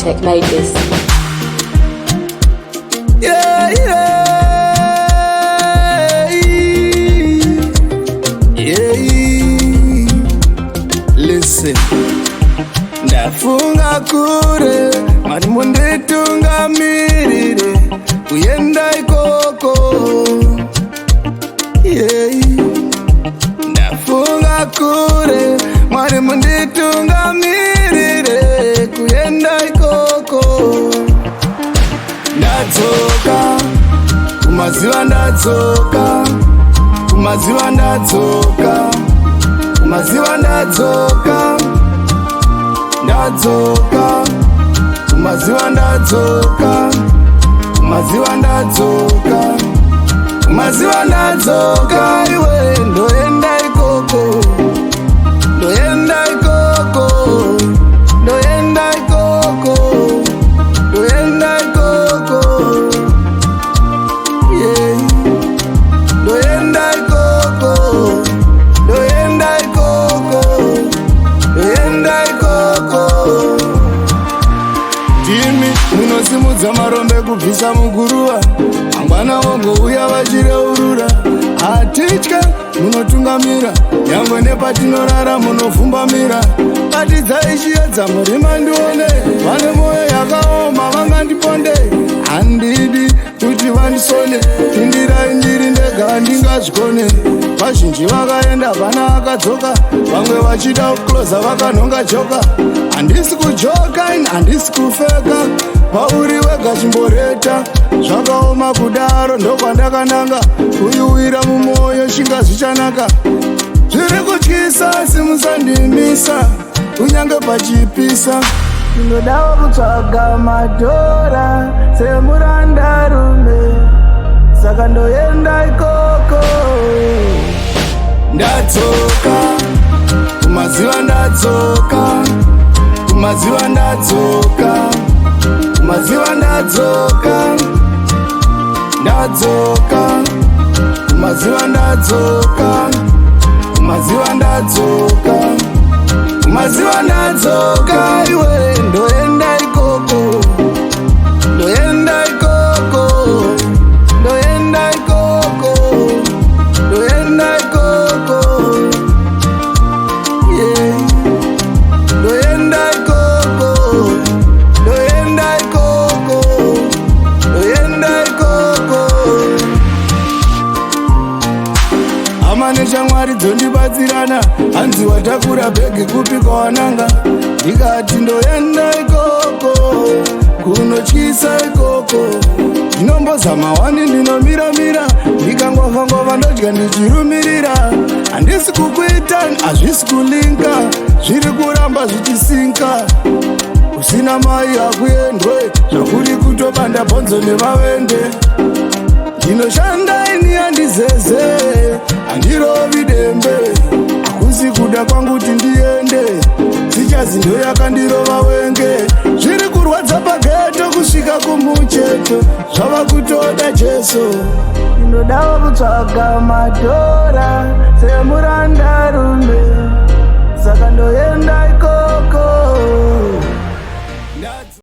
Tech made this. Yeah, yeah, yeah. Listen, ndafunga kure mari munditungamirire kuyenda ikoko. Yeah, ndafunga kure mari munditungamirire kuyenda ikoko. Ndadzoka kumaziva, ndadzoka kumaziva, ndadzoka kumaziva, ndadzoka ndadzoka kumaziva, ndadzoka kumaziva, ndadzoka kumaziva, ndadzoka. Iwe ndoenda ikoko, ndoenda ikoko, ndoenda ikoko, ndoenda ikoko. Yeah, ndoenda ikoko, ndoenda ikoko, ndoenda ikoko. Timi munosimudza marombe kubvisa muguruva, mangwana wongouya vachireurura. Hatitya munotungamira, nyangwe nepatinorara munovhumbamira. Batidzai chiedza murima ndione, vane mwoyo yakaoma vangandiponde. Handidi kuti vandisone, tindirai ndiri ndega handingazvikone. Vazhinji vakaenda vana vakadzoka, vamwe vachida kukloza vakanhonga joka. Handisi kujoka, handisi kufeka, pauri wega chimboreta. Zvakaoma kudaro ndokwandakananga, kuiwira mumwoyo chingazi chanaka. Zviri kutyisa simusandimisa, kunyange pachipisa. Ndinodawo kutsvaga madhora semurandarume, saka ndoenda ikoko. Ndadzoka kumaziva, ndadzoka kumaziva, ndadzoka kumaziva, ndadzoka ndadzoka kumaziva, ndadzoka kumaziva, ndadzoka kumaziva, ndadzoka. Iwe ndoenda ikoko, ndoenda ikoko, ndoenda ikoko, ndoenda ikoko. Yeah, ndoenda ikoko, ndoenda ikoko, ndoenda ikoko. Hama neshamwari dzondibatsirana, hanzi watakura bhegi kupi kwawananga. Ndikati ndoenda ikoko, kunotyisa ikoko. Ndinombozama wani ndinomiramira, ndikangova ndodya ndichirumirira. Handisi kukuita, hazvisi kulinka, zviri kuramba zvichisinka. Usina mai hakuendwe, zvakuri kutobanda bhonzo nevavende. Ndinoshanda ini handizeze, handirovi dembe. Hakusi kuda kwangu kuti ndiende, tichazi ndo yakandirova wenge. Zviri kurwadza pageto kusvika kumucheto, zvava kutoda Jesu. Ndinodawo kutsvaga madhora semurandarume, saka ndoenda ikoko.